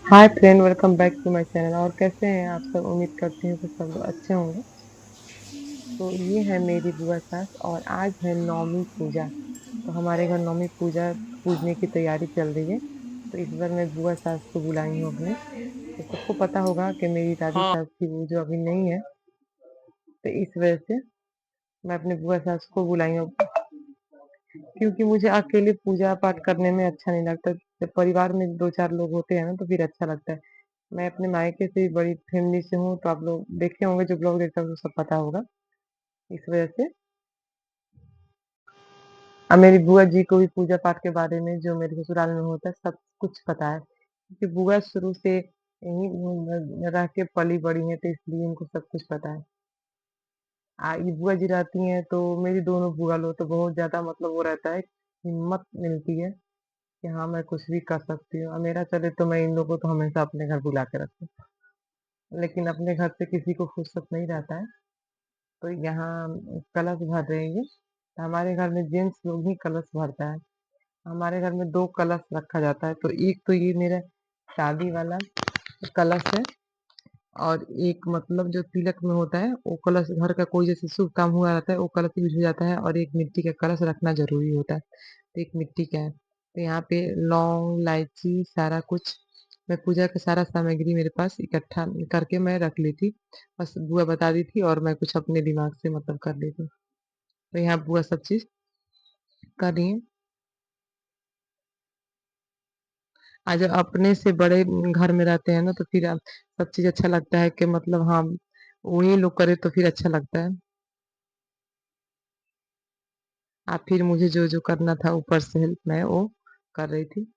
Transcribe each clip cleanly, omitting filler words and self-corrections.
Hi friend, welcome back to my channel. और कैसे हैं आप सब? उम्मीद करती हूँ कि सब लोग अच्छे होंगे। तो ये है मेरी बुआ सास और आज है नवमी पूजा। तो हमारे घर नवमी पूजा पूजने की तैयारी चल रही है। तो इस बार मैं बुआ सास को बुलाई हूँ अपने। तो सबको पता होगा कि मेरी दादी हाँ। सास थी वो जो अभी नहीं है। तो इस वजह से मैं अपने बुआ सास को बुलाई हूँ, क्योंकि मुझे अकेले पूजा पाठ करने में अच्छा नहीं लगता। जब परिवार में 2-4 लोग होते हैं ना तो फिर अच्छा लगता है। मैं अपने मायके से बड़ी फैमिली से हूँ, तो आप लोग देखे होंगे, जो ब्लॉग देखता है उसे सब पता होगा। इस वजह से मेरी बुआ जी को भी पूजा पाठ के बारे में जो मेरे ससुराल में होता है सब कुछ पता है, क्योंकि बुआ शुरू से यहीं रह के पली बड़ी हैं, तो इसलिए उनको सब कुछ पता है। ये बुआ जी रहती हैं तो मेरी दोनों बुआ लोग तो बहुत ज़्यादा मतलब वो रहता है, हिम्मत मिलती है कि हाँ, मैं कुछ भी कर सकती हूँ। मेरा चले तो मैं इन लोगों को तो हमेशा अपने घर बुला के रखूँ, लेकिन अपने घर से किसी को फुर्सत नहीं रहता है। तो यहाँ कलश भर रहे हैं ये। तो हमारे घर में जेंट्स लोग ही कलश भरता है। हमारे घर में 2 कलश रखा जाता है, तो एक तो ये मेरा शादी वाला कलश है, और एक मतलब जो तिलक में होता है वो कलश। घर का कोई जैसे शुभ काम हुआ रहता है वो कलश यूज़ हो जाता है, और एक मिट्टी का कलश रखना ज़रूरी होता है। तो एक मिट्टी का है। तो यहाँ पे लौंग, इलायची सारा कुछ, मैं पूजा का सारा सामग्री मेरे पास इकट्ठा करके मैं रख ली थी। बस बुआ बता दी थी और मैं कुछ अपने दिमाग से मतलब कर ली थी। तो यहाँ बुआ सब चीज़ कर रही हैं। जब अपने से बड़े घर में रहते हैं ना तो फिर सब चीज़ अच्छा लगता है कि मतलब हाँ, वही लोग करे तो फिर अच्छा लगता है। फिर मुझे जो-जो करना था ऊपर से हेल्प मैं वो कर रही थी।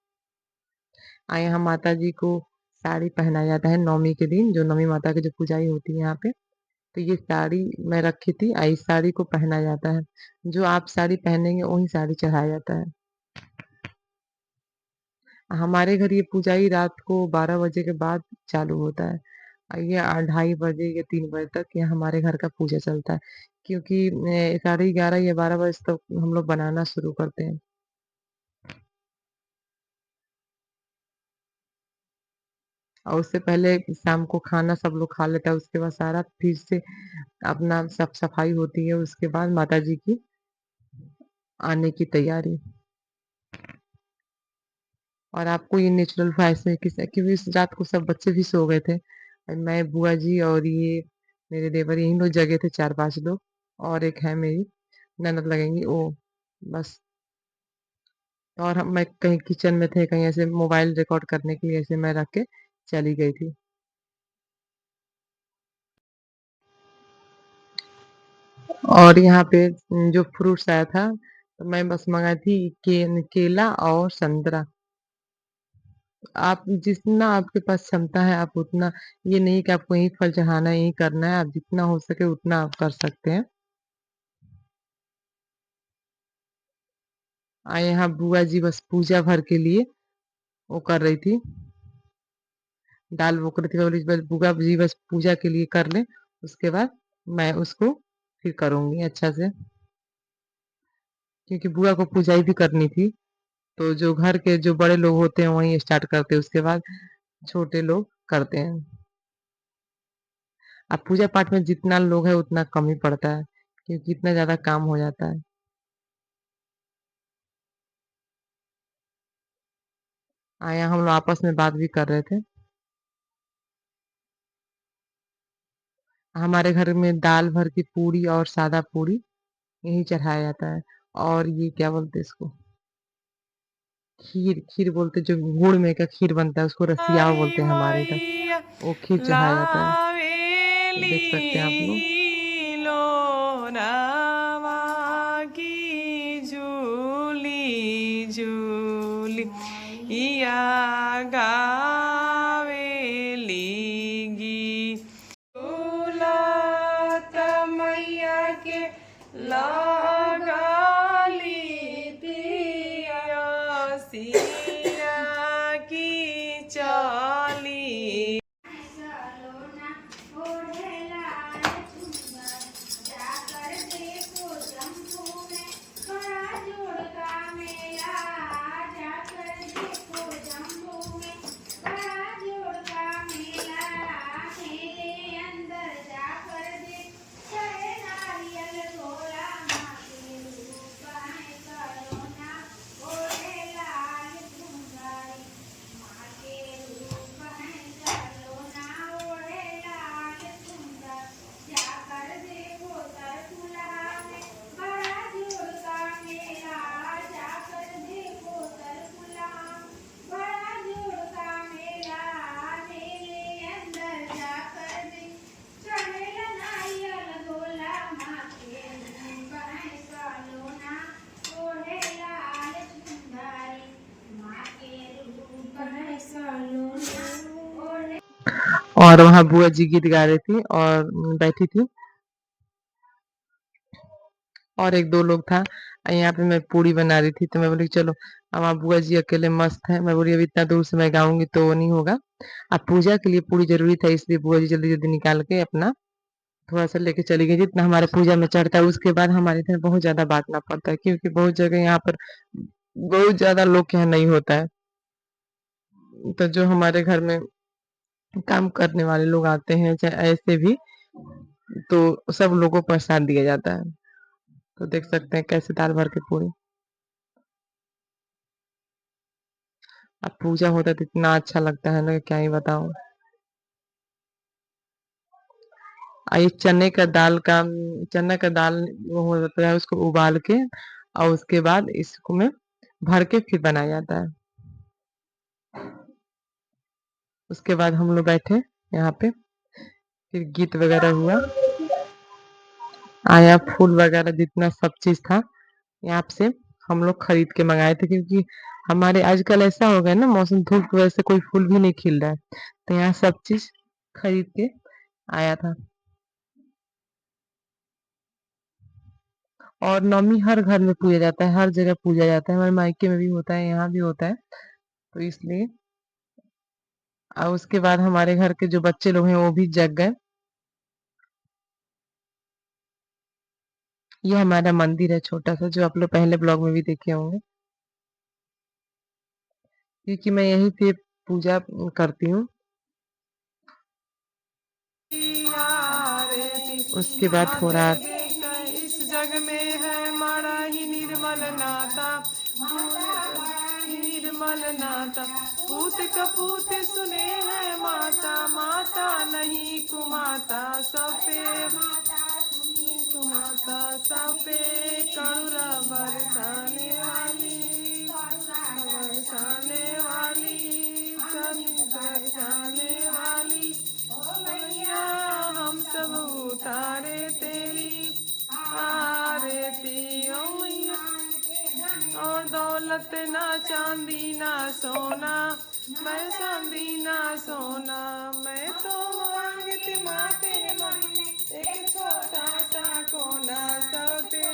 यहाँ माता जी को साड़ी पहनाया जाता है नवमी के दिन, जो नवमी माता की जो पूजाई होती है यहाँ पे। तो ये साड़ी मैं रखी थी, इस साड़ी को पहनाया जाता है। जो आप साड़ी पहनेंगे वही साड़ी चढ़ाया जाता है। हमारे घर ये पूजाई रात को 12 बजे के बाद चालू होता है। ये 2:30 बजे या 3 बजे तक ये हमारे घर का पूजा चलता है, क्योंकि 11:30 या 12 बजे तक हम लोग बनाना शुरू करते हैं। और उससे पहले शाम को खाना सब लोग खा लेता है, उसके बाद सारा फिर से अपना साफ-सफाई होती है, उसके बाद माताजी की आने की तैयारी। और आपको ये नेचुरल वॉइस में क्योंकि इस रात को सब बच्चे भी सो गए थे। मैं, बुआ जी और ये मेरे देवर यही लोग जगे थे 4-5 लोग, और एक है मेरी ननद लगेंगी वो, बस। और मैं कहीं किचन में थे, कहीं ऐसे मोबाइल रिकॉर्ड करने के लिए ऐसे मैं रख के चली गई थी। और यहाँ पे जो फ्रूट्स आया था, तो मैं बस मँगाई थी केला और संतरा। आप जितना आपके पास क्षमता है आप उतना, ये नहीं कि आपको यही फल चढ़ाना है, यही करना है, आप जितना हो सके उतना आप कर सकते हैं। यहाँ बुआ जी बस पूजा भर के लिए वो कर रही थी, दाल वो कर रही थी, बोली बस बुआ जी बस पूजा के लिए कर लें, उसके बाद मैं उसको फिर करूँगी अच्छा से। क्योंकि बुआ को पूजाई भी करनी थी, तो जो घर के जो बड़े लोग होते हैं वही स्टार्ट करते हैं, उसके बाद छोटे लोग करते हैं। अब पूजा पाठ में जितना लोग है उतना कम ही पड़ता है, क्योंकि इतना ज़्यादा काम हो जाता है। यहाँ हम लोग आपस में बात भी कर रहे थे। हमारे घर में दाल भर की पूड़ी और सादा पूड़ी यही चढ़ाया जाता है। और ये क्या बोलते हैं इसको, खीर खीर बोलते हैं, जो गुड़ में का खीर बनता है उसको रसियाव हरी बोलते हैं हमारे इधर। मैया वो खीर चढ़ाया जाता है। तो लावेली देख सकते हैं आप लोग। लोरावा की झूली झूली या गावेली गीत। झूलत मैया के लगाली पियसिया की चाली। और वहाँ बुआ जी गीत गा रही थी और बैठी थी और 1-2 लोग था। यहाँ पे मैं पूड़ी बना रही थी, तो मैं बोली चलो वहाँ बुआ जी अकेले मस्त हैं। मैं बोली अब इतना दूर से मैं गाऊँगी तो वो नहीं होगा। अब पूजा के लिए पूड़ी ज़रूरी था इसलिए बुआ जी जल्दी-जल्दी निकाल के अपना थोड़ा-सा लेके चली गई। जितना हमारे पूजा में चढ़ता है उसके बाद हमारे इधर बहुत ज़्यादा बाँटना पड़ता है क्योंकि बहुत जगह यहाँ पर बहुत ज़्यादा लोग के यहाँ नहीं होता है। तो जो हमारे घर में काम करने वाले लोग आते हैं चाहे ऐसे भी, तो सब लोगों को प्रसाद दिया जाता है। तो देख सकते हैं कैसे दाल भर के पूड़ी। अब पूजा होता है तो इतना अच्छा लगता है ना कि क्या ही बताऊँ। ये चने का दाल वो होता है उसको उबाल के और उसके बाद इसको में भर के फिर बनाया जाता है। उसके बाद हम लोग बैठे यहाँ पे, फिर गीत वगैरह हुआ, आया फूल वगैरह जितना सब चीज़ था यहाँ से हम लोग खरीद के मंगाए थे क्योंकि हमारे आजकल ऐसा हो गया ना मौसम धूप की वजह से कोई फूल भी नहीं खिल रहा है। तो यहाँ सब चीज़ खरीद के आया था। और नवमी हर घर में पूजा जाता है, हर जगह पूजा जाता है। हमारे मायके में भी होता है, यहाँ भी होता है। तो इसलिए और उसके बाद हमारे घर के जो बच्चे लोग हैं वो भी जग गए। ये हमारा मंदिर है छोटा-सा जो आप लोग पहले ब्लॉग में भी देखे होंगे। क्योंकि मैं यहीं पे पूजा करती हूँ। उसके बाद हो रहा इस जग में है माड़ा ही निर्मल नाता, निर्मल नाता। पूत कपूत सुने है माता, माता नहीं कुमाता सपे, कुमाता सपे करुणा बरसाने वाली, बरसाने वाली, बरसाने वाली। मैया हम सब उतारे तेरी आरती ओ मैया। और दौलत ना चांदी ना सोना, मैं चांदी ना सोना, मैं तो मांगती माँ तेरे मन में एक छोटा सा कोना सबे।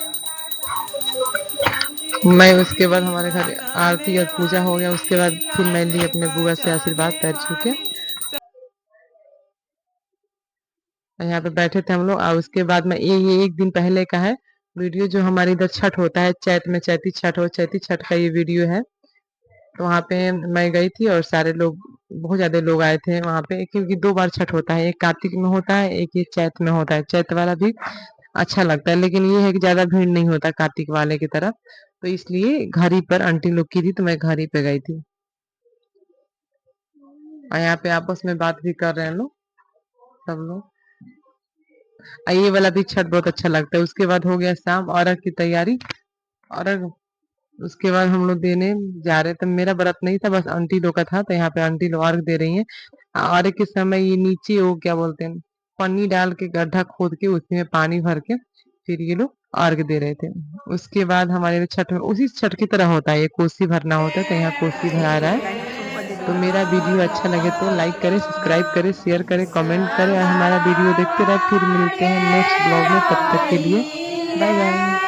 मैं उसके बाद हमारे घर आरती और पूजा हो गया। उसके बाद फिर मैं ली अपने बुआ से आशीर्वाद पैर छू के। यहाँ पे बैठे थे हम लोग और उसके बाद में ये 1 दिन पहले का है वीडियो जो हमारे इधर छठ होता है चैत में चैती छठ और चैती छठ का ये वीडियो है। तो वहाँ पे मैं गई थी और सारे लोग बहुत ज़्यादा लोग आए थे वहाँ पे क्योंकि 2 बार छठ होता है, एक कार्तिक में होता है, एक ये चैत में होता है। चैत वाला भी अच्छा लगता है लेकिन ये है कि ज़्यादा भीड़ नहीं होता कार्तिक वाले की तरह। तो इसलिए घर ही पर आंटी लोग की थी तो मैं घर ही पे गई थी। और यहाँ पे आपस में बात भी कर रहे हैं लोग, सब लोग। ये वाला भी छठ बहुत अच्छा लगता है। उसके बाद हो गया शाम अर्घ की तैयारी। अर्घ उसके बाद हम लोग देने जा रहे थे। मेरा व्रत नहीं था बस आंटी लोग का था तो यहाँ पे आंटी लोग अर्घ दे रही हैं। अर्घ के समय ये नीचे वो क्या बोलते हैं पन्नी डाल के गड्ढा खोद के उसमें पानी भर के फिर ये लोग अर्घ दे रहे थे। उसके बाद हमारे छठ में उसी छठ की तरह होता है ये कोसी भरना होता है तो यहाँ कोसी भरा रहा है। तो मेरा वीडियो अच्छा लगे तो लाइक करें, सब्सक्राइब करें, शेयर करें, कमेंट करें और हमारा वीडियो देखते रहे। फिर मिलते हैं नेक्स्ट ब्लॉग में, तब तक के लिए बाय बाय।